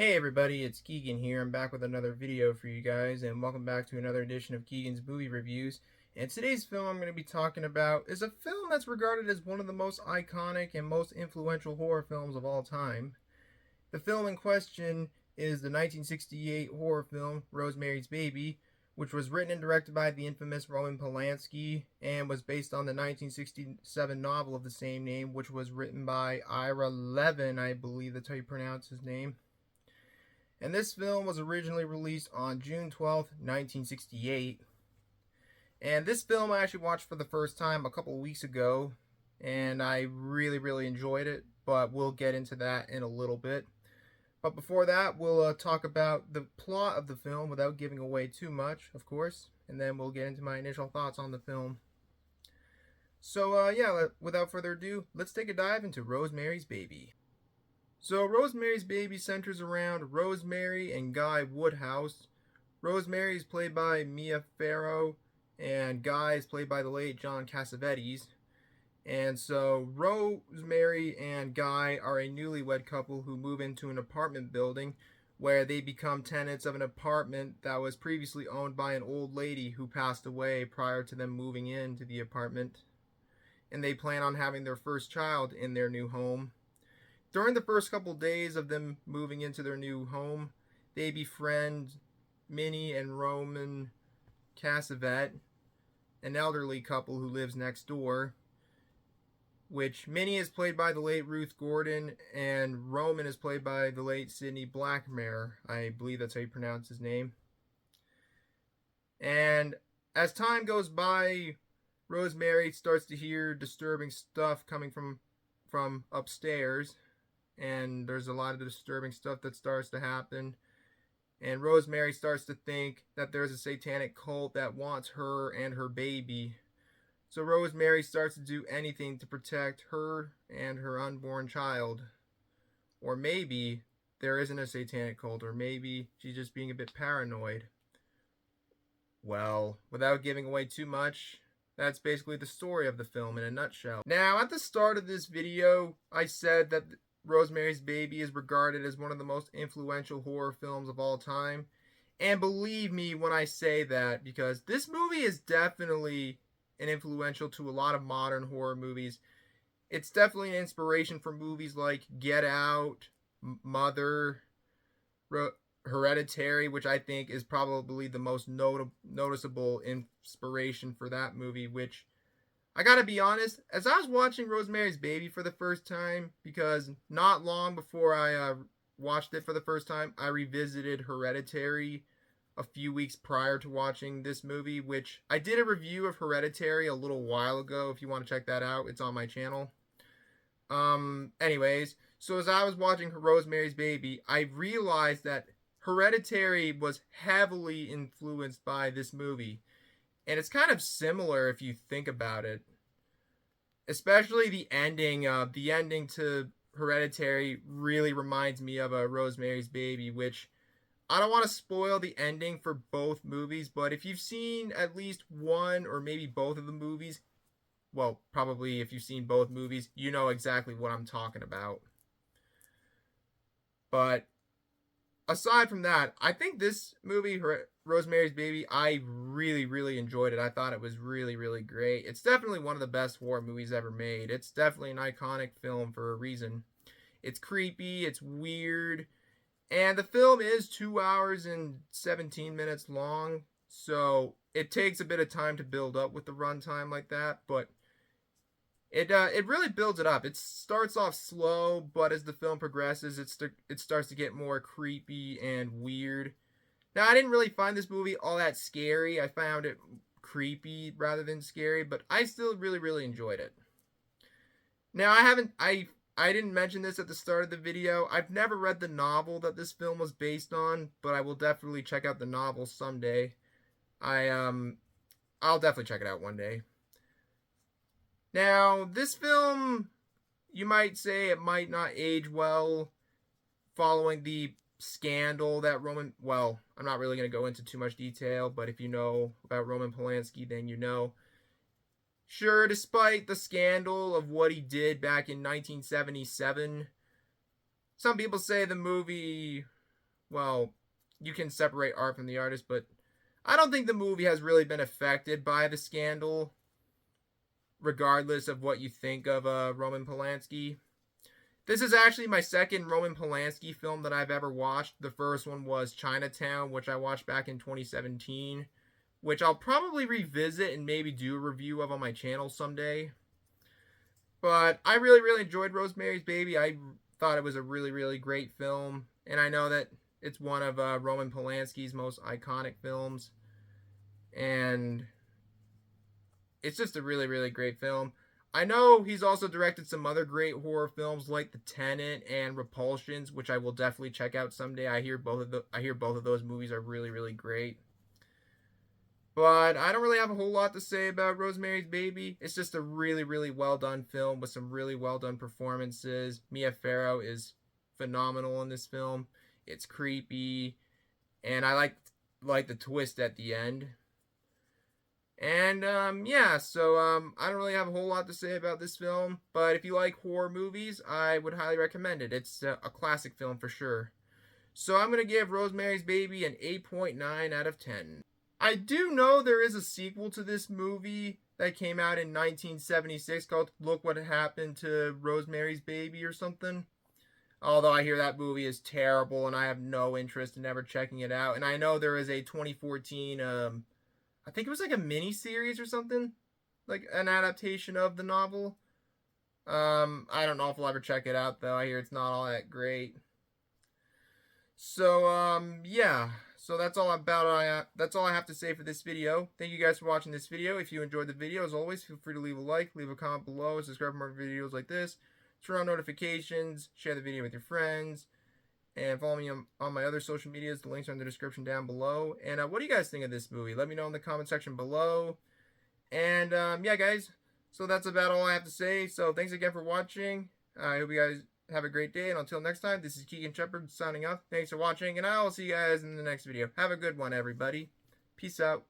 Hey everybody, it's Keagan here. I'm back with another video for you guys, and welcome back to another edition of Keagan's Movie Reviews. And today's film I'm going to be talking about is a film that's regarded as one of the most iconic and most influential horror films of all time. The film in question is the 1968 horror film Rosemary's Baby, which was written and directed by the infamous Roman Polanski and was based on the 1967 novel of the same name, which was written by Ira Levin, I believe that's how you pronounce his name. And this film was originally released on June 12th, 1968. And this film I actually watched for the first time a couple of weeks ago, and I really enjoyed it, but we'll get into that in a little bit. But before that, we'll talk about the plot of the film without giving away too much, of course, and then we'll get into my initial thoughts on the film. So, without further ado, let's take a dive into Rosemary's Baby. So Rosemary's Baby centers around Rosemary and Guy Woodhouse. Rosemary is played by Mia Farrow, and Guy is played by the late John Cassavetes. And so Rosemary and Guy are a newlywed couple who move into an apartment building where they become tenants of an apartment that was previously owned by an old lady who passed away prior to them moving into the apartment. And they plan on having their first child in their new home. During the first couple days of them moving into their new home, they befriend Minnie and Roman Cassavetes, an elderly couple who lives next door, which Minnie is played by the late Ruth Grodin, and Roman is played by the late Sidney Blackmer. I believe that's how you pronounce his name. And as time goes by, Rosemary starts to hear disturbing stuff coming from upstairs. And there's a lot of disturbing stuff that starts to happen. And Rosemary starts to think that there's a satanic cult that wants her and her baby. So Rosemary starts to do anything to protect her and her unborn child. Or maybe there isn't a satanic cult, or maybe she's just being a bit paranoid. Well, without giving away too much, that's basically the story of the film in a nutshell. Now, at the start of this video, I said that Rosemary's Baby is regarded as one of the most influential horror films of all time. And believe me when I say that, because this movie is definitely an influential to a lot of modern horror movies. It's definitely an inspiration for movies like Get Out, Mother, Hereditary, which I think is probably the most noticeable inspiration for that movie, which I gotta be honest, as I was watching Rosemary's Baby for the first time, because not long before I watched it for the first time, I revisited Hereditary a few weeks prior to watching this movie, which I did a review of Hereditary a little while ago. If you want to check that out, it's on my channel. Anyways, so as I was watching Rosemary's Baby, I realized that Hereditary was heavily influenced by this movie. And it's kind of similar if you think about it. Especially the ending. The ending to Hereditary really reminds me of Rosemary's Baby, which I don't want to spoil the ending for both movies, but if you've seen at least one or maybe both of the movies, well, probably if you've seen both movies, you know exactly what I'm talking about. But aside from that, I think this movie, Rosemary's Baby, I really enjoyed it. I thought it was really great. It's definitely one of the best horror movies ever made. It's definitely an iconic film for a reason. It's creepy, it's weird, and the film is 2 hours and 17 minutes long, so it takes a bit of time to build up with the runtime like that, but it really builds it up. It starts off slow, but as the film progresses, it starts to get more creepy and weird. Now, I didn't really find this movie all that scary. I found it creepy rather than scary, but I still really enjoyed it. Now, I didn't mention this at the start of the video. I've never read the novel that this film was based on, but I will definitely check out the novel someday. I'll definitely check it out one day. Now, this film, you might say it might not age well following the scandal that well, I'm not really going to go into too much detail, but if you know about Roman Polanski, then you know. Sure, despite the scandal of what he did back in 1977, some people say the movie well, you can separate art from the artist, but I don't think the movie has really been affected by the scandal, regardless of what you think of Roman Polanski. This is actually my second Roman Polanski film that I've ever watched. The first one was Chinatown, which I watched back in 2017, which I'll probably revisit and maybe do a review of on my channel someday. But I really, really enjoyed Rosemary's Baby. I thought it was a really, really great film. And I know that it's one of Roman Polanski's most iconic films. And it's just a really, really great film. I know he's also directed some other great horror films like The Tenant and Repulsions, which I will definitely check out someday. I hear both of those movies are really, really great. But I don't really have a whole lot to say about Rosemary's Baby. It's just a really, really well done film with some really well done performances. Mia Farrow is phenomenal in this film. It's creepy, and I like the twist at the end. And yeah, so I don't really have a whole lot to say about this film, but if you like horror movies, I would highly recommend it. It's a classic film for sure. So I'm going to give Rosemary's Baby an 8.9 out of 10. I do know there is a sequel to this movie that came out in 1976 called Look What Happened to Rosemary's Baby or something. Although I hear that movie is terrible and I have no interest in ever checking it out. And I know there is a 2014, I think it was like a mini series or something, like an adaptation of the novel. I don't know if I'll ever check it out though. I hear it's not all that great. So yeah. So that's all I have to say for this video. Thank you guys for watching this video. If you enjoyed the video, as always, feel free to leave a like, leave a comment below, subscribe for more videos like this, turn on notifications, share the video with your friends, and follow me on my other social medias. The links are in the description down below. And what do you guys think of this movie? Let me know in the comment section below. And yeah, guys, so that's about all I have to say. So thanks again for watching. I hope you guys have a great day, and until next time, this is Keagan Shepherd signing off. Thanks for watching, and I will see you guys in the next video. Have a good one, everybody. Peace out.